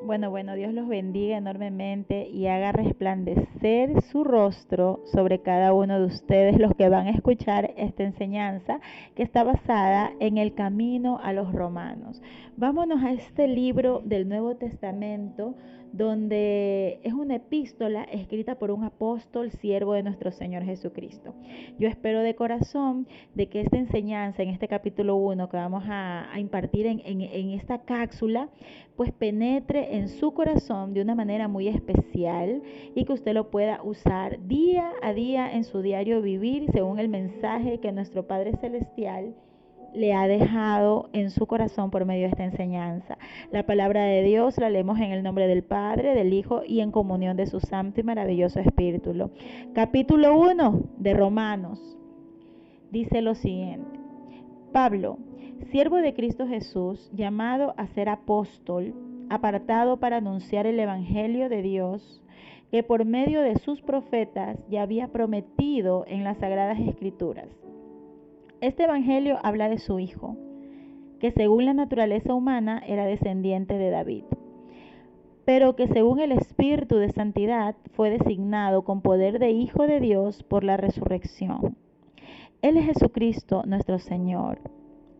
Bueno, Dios los bendiga enormemente y haga resplandecer su rostro sobre cada uno de ustedes, los que van a escuchar esta enseñanza que está basada en el camino a los romanos. Vámonos a este libro del Nuevo Testamento, donde es una epístola escrita por un apóstol, siervo de nuestro Señor Jesucristo. Yo espero de corazón de que esta enseñanza en este capítulo 1 que vamos a impartir en esta cápsula, pues penetre en su corazón de una manera muy especial y que usted lo pueda usar día a día en su diario vivir según el mensaje que nuestro Padre Celestial le ha dejado en su corazón por medio de esta enseñanza. La palabra de Dios la leemos en el nombre del Padre, del Hijo y en comunión de su santo y maravilloso Espíritu. Capítulo 1 de Romanos dice lo siguiente: Pablo, siervo de Cristo Jesús, llamado a ser apóstol, apartado para anunciar el Evangelio de Dios, que por medio de sus profetas ya había prometido en las Sagradas Escrituras. Este Evangelio habla de su Hijo, que según la naturaleza humana era descendiente de David, pero que según el Espíritu de Santidad fue designado con poder de Hijo de Dios por la resurrección. Él es Jesucristo nuestro Señor.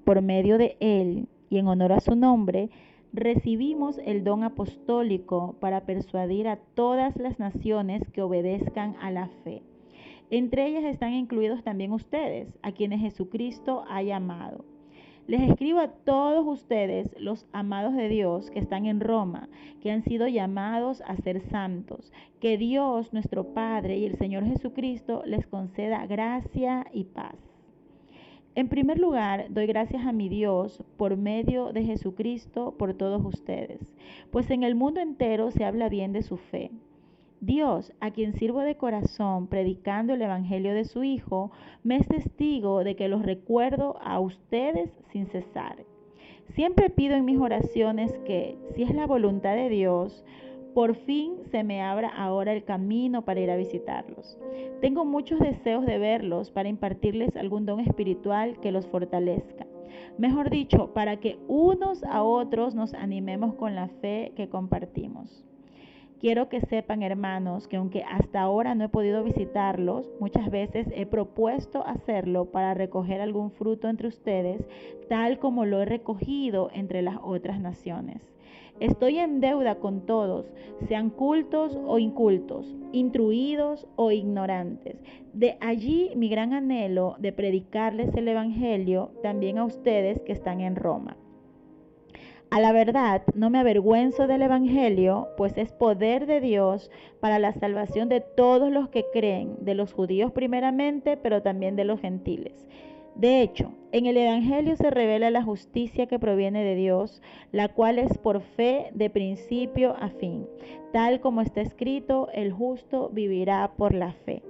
Por medio de Él y en honor a su nombre, recibimos el don apostólico para persuadir a todas las naciones que obedezcan a la fe. Entre ellas están incluidos también ustedes, a quienes Jesucristo ha llamado. Les escribo a todos ustedes, los amados de Dios, que están en Roma, que han sido llamados a ser santos. Que Dios, nuestro Padre, y el Señor Jesucristo les conceda gracia y paz. En primer lugar, doy gracias a mi Dios por medio de Jesucristo por todos ustedes, pues en el mundo entero se habla bien de su fe. Dios, a quien sirvo de corazón predicando el Evangelio de su Hijo, me es testigo de que los recuerdo a ustedes sin cesar. Siempre pido en mis oraciones que, si es la voluntad de Dios, por fin se me abra ahora el camino para ir a visitarlos. Tengo muchos deseos de verlos para impartirles algún don espiritual que los fortalezca. Mejor dicho, para que unos a otros nos animemos con la fe que compartimos. Quiero que sepan, hermanos, que aunque hasta ahora no he podido visitarlos, muchas veces he propuesto hacerlo para recoger algún fruto entre ustedes, tal como lo he recogido entre las otras naciones. Estoy en deuda con todos, sean cultos o incultos, instruidos o ignorantes. De allí mi gran anhelo de predicarles el Evangelio también a ustedes que están en Roma. A la verdad, no me avergüenzo del Evangelio, pues es poder de Dios para la salvación de todos los que creen, de los judíos primeramente, pero también de los gentiles. De hecho, en el Evangelio se revela la justicia que proviene de Dios, la cual es por fe de principio a fin. Tal como está escrito, el justo vivirá por la fe.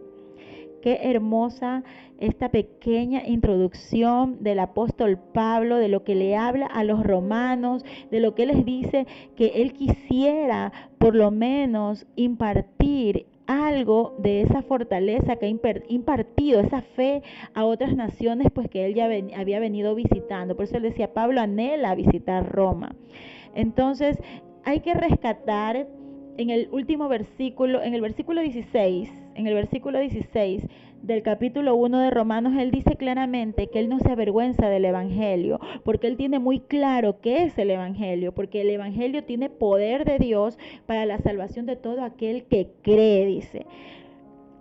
Qué hermosa esta pequeña introducción del apóstol Pablo, de lo que le habla a los romanos, de lo que les dice que él quisiera por lo menos impartir algo de esa fortaleza que ha impartido, esa fe a otras naciones, pues que él ya había venido visitando. Por eso él decía, Pablo anhela visitar Roma. Entonces, hay que rescatar en el último versículo, en el versículo 16 del capítulo 1 de Romanos, él dice claramente que él no se avergüenza del Evangelio, porque él tiene muy claro qué es el Evangelio, porque el Evangelio tiene poder de Dios para la salvación de todo aquel que cree, dice,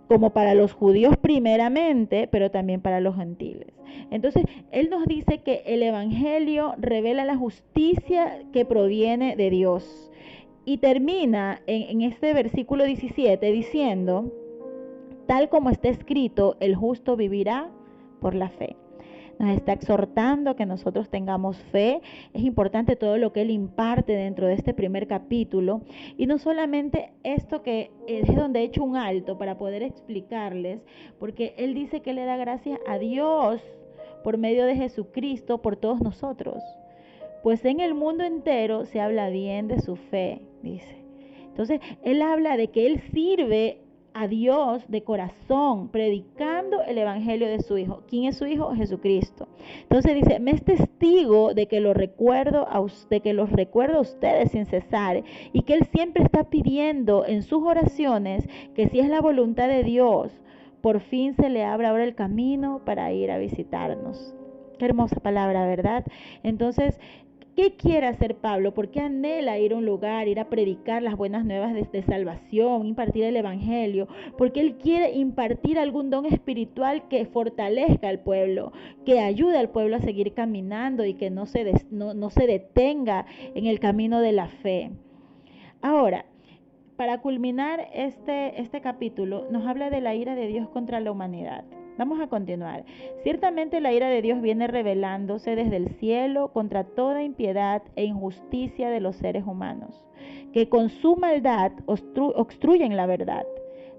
como para los judíos primeramente, pero también para los gentiles. Entonces, él nos dice que el Evangelio revela la justicia que proviene de Dios. Y termina en este versículo 17 diciendo, tal como está escrito, el justo vivirá por la fe. Nos está exhortando que nosotros tengamos fe. Es importante todo lo que él imparte dentro de este primer capítulo. Y no solamente esto, que es donde he hecho un alto para poder explicarles, porque él dice que le da gracias a Dios por medio de Jesucristo por todos nosotros. Pues en el mundo entero se habla bien de su fe, dice. Entonces, él habla de que él sirve a Dios de corazón, predicando el evangelio de su Hijo. ¿Quién es su Hijo? Jesucristo. Entonces dice, me es testigo de que los recuerdo a ustedes sin cesar, y que Él siempre está pidiendo en sus oraciones que, si es la voluntad de Dios, por fin se le abra ahora el camino para ir a visitarnos. Qué hermosa palabra, ¿verdad? Entonces, ¿qué quiere hacer Pablo? ¿Por qué anhela ir a un lugar, ir a predicar las buenas nuevas de salvación, impartir el evangelio? Porque él quiere impartir algún don espiritual que fortalezca al pueblo, que ayude al pueblo a seguir caminando y que no se detenga en el camino de la fe. Ahora, para culminar este capítulo, nos habla de la ira de Dios contra la humanidad. Vamos a continuar. Ciertamente la ira de Dios viene revelándose desde el cielo contra toda impiedad e injusticia de los seres humanos, que con su maldad obstruyen la verdad.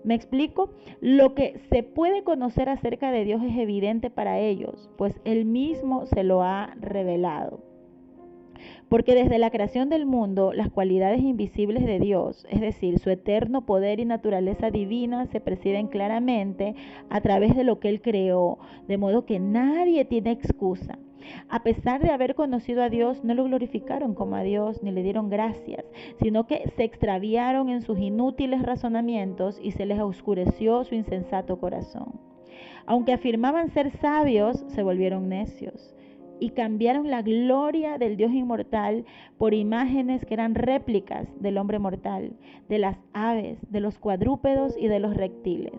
¿Me explico? Lo que se puede conocer acerca de Dios es evidente para ellos, pues Él mismo se lo ha revelado. Porque desde la creación del mundo, las cualidades invisibles de Dios, es decir, su eterno poder y naturaleza divina, se perciben claramente a través de lo que Él creó, de modo que nadie tiene excusa. A pesar de haber conocido a Dios, no lo glorificaron como a Dios ni le dieron gracias, sino que se extraviaron en sus inútiles razonamientos y se les oscureció su insensato corazón. Aunque afirmaban ser sabios, se volvieron necios y cambiaron la gloria del Dios inmortal por imágenes que eran réplicas del hombre mortal, de las aves, de los cuadrúpedos y de los reptiles.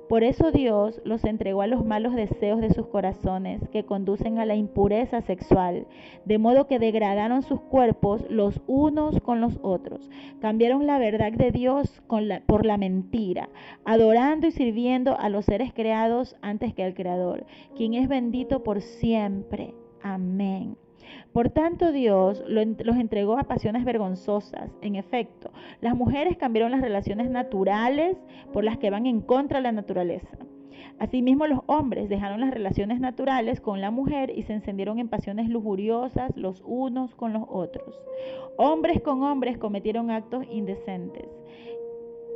Por eso Dios los entregó a los malos deseos de sus corazones, que conducen a la impureza sexual, de modo que degradaron sus cuerpos los unos con los otros. Cambiaron la verdad de Dios por la mentira, adorando y sirviendo a los seres creados antes que al Creador, quien es bendito por siempre. Amén. Por tanto, Dios los entregó a pasiones vergonzosas. En efecto, las mujeres cambiaron las relaciones naturales por las que van en contra de la naturaleza. Asimismo, los hombres dejaron las relaciones naturales con la mujer y se encendieron en pasiones lujuriosas los unos con los otros. Hombres con hombres cometieron actos indecentes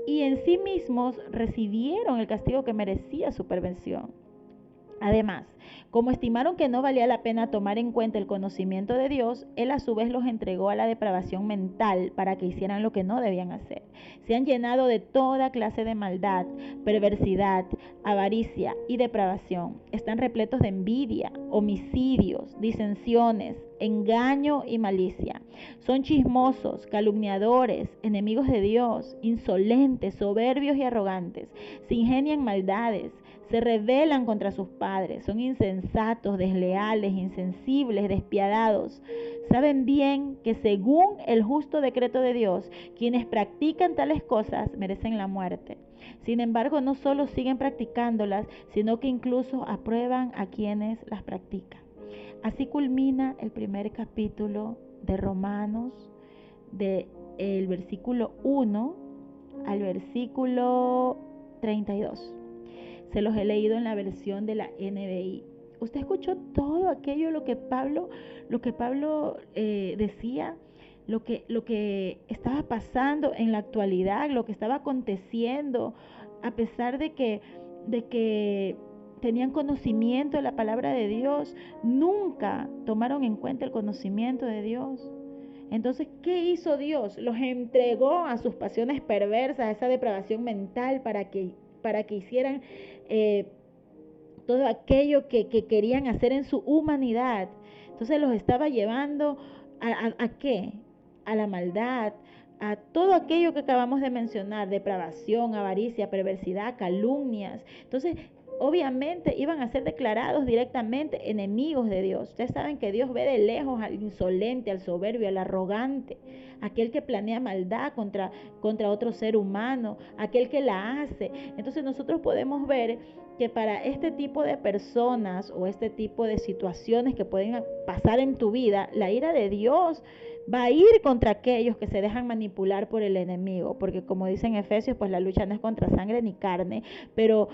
y en sí mismos recibieron el castigo que merecía su perversión. Además, como estimaron que no valía la pena tomar en cuenta el conocimiento de Dios, Él a su vez los entregó a la depravación mental para que hicieran lo que no debían hacer. Se han llenado de toda clase de maldad, perversidad, avaricia y depravación. Están repletos de envidia, homicidios, disensiones, engaño y malicia. Son chismosos, calumniadores, enemigos de Dios, insolentes, soberbios y arrogantes. Se ingenian maldades, se rebelan contra sus padres, son insensatos, desleales, insensibles, despiadados. Saben bien que según el justo decreto de Dios, quienes practican tales cosas merecen la muerte. Sin embargo, no solo siguen practicándolas, sino que incluso aprueban a quienes las practican. Así culmina el primer capítulo de Romanos, del versículo 1 al versículo 32. Se los he leído en la versión de la NBI. Usted escuchó todo aquello lo que Pablo decía, lo que estaba pasando en la actualidad, lo que estaba aconteciendo, a pesar de que tenían conocimiento de la palabra de Dios, nunca tomaron en cuenta el conocimiento de Dios. Entonces, ¿qué hizo Dios? Los entregó a sus pasiones perversas, a esa depravación mental para que hicieran todo aquello que querían hacer en su humanidad. Entonces los estaba llevando ¿a qué? A la maldad, a todo aquello que acabamos de mencionar: depravación, avaricia, perversidad, calumnias. Entonces, obviamente iban a ser declarados directamente enemigos de Dios. Ustedes saben que Dios ve de lejos al insolente, al soberbio, al arrogante, aquel que planea maldad contra otro ser humano, aquel que la hace. Entonces nosotros podemos ver que para este tipo de personas o este tipo de situaciones que pueden pasar en tu vida, la ira de Dios va a ir contra aquellos que se dejan manipular por el enemigo, porque como dice en Efesios, pues la lucha no es contra sangre ni carne, pero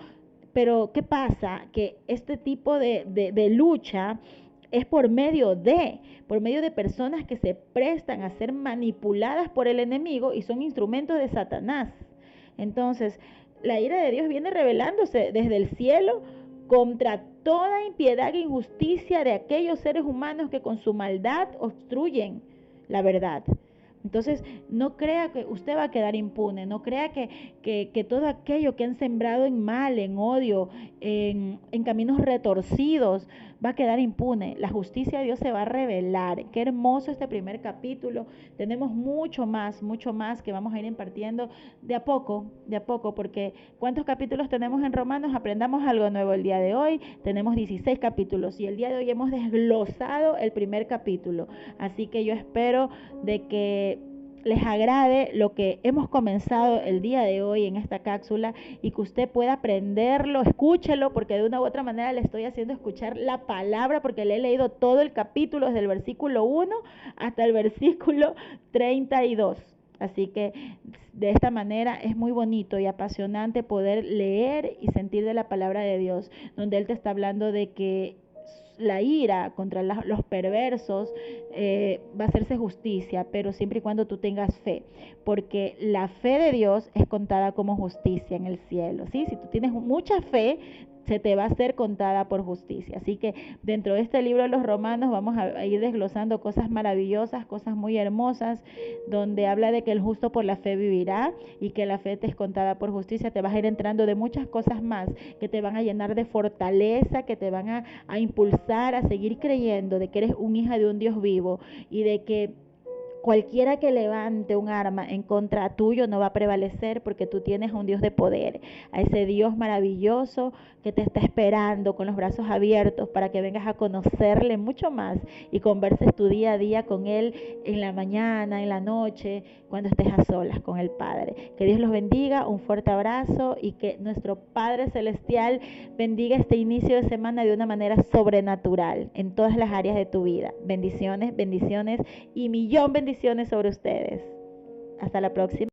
¿qué pasa? Que este tipo de lucha es por medio de personas que se prestan a ser manipuladas por el enemigo y son instrumentos de Satanás. Entonces, la ira de Dios viene revelándose desde el cielo contra toda impiedad e injusticia de aquellos seres humanos que con su maldad obstruyen la verdad. Entonces, no crea que usted va a quedar impune, no crea que todo aquello que han sembrado en mal, en odio, en caminos retorcidos, va a quedar impune. La justicia de Dios se va a revelar. Qué hermoso este primer capítulo. Tenemos mucho más que vamos a ir impartiendo de a poco, porque ¿cuántos capítulos tenemos en Romanos? Aprendamos algo nuevo el día de hoy. Tenemos 16 capítulos y el día de hoy hemos desglosado el primer capítulo. Así que yo espero de que les agrade lo que hemos comenzado el día de hoy en esta cápsula y que usted pueda aprenderlo, escúchelo, porque de una u otra manera le estoy haciendo escuchar la palabra, porque le he leído todo el capítulo desde el versículo 1 hasta el versículo 32. Así que de esta manera es muy bonito y apasionante poder leer y sentir de la palabra de Dios, donde Él te está hablando de que la ira contra los perversos va a hacerse justicia, pero siempre y cuando tú tengas fe, porque la fe de Dios es contada como justicia en el cielo, ¿sí? Si tú tienes mucha fe, se te va a ser contada por justicia. Así que dentro de este libro de los Romanos vamos a ir desglosando cosas maravillosas, cosas muy hermosas, donde habla de que el justo por la fe vivirá y que la fe te es contada por justicia. Te vas a ir entrando de muchas cosas más que te van a llenar de fortaleza, que te van a impulsar a seguir creyendo de que eres un hija de un Dios vivo y de que cualquiera que levante un arma en contra tuyo no va a prevalecer, porque tú tienes a un Dios de poder, a ese Dios maravilloso que te está esperando con los brazos abiertos para que vengas a conocerle mucho más y converses tu día a día con Él en la mañana, en la noche, cuando estés a solas con el Padre. Que Dios los bendiga, un fuerte abrazo y que nuestro Padre Celestial bendiga este inicio de semana de una manera sobrenatural en todas las áreas de tu vida. Bendiciones, bendiciones y millón bendiciones sobre ustedes. Hasta la próxima.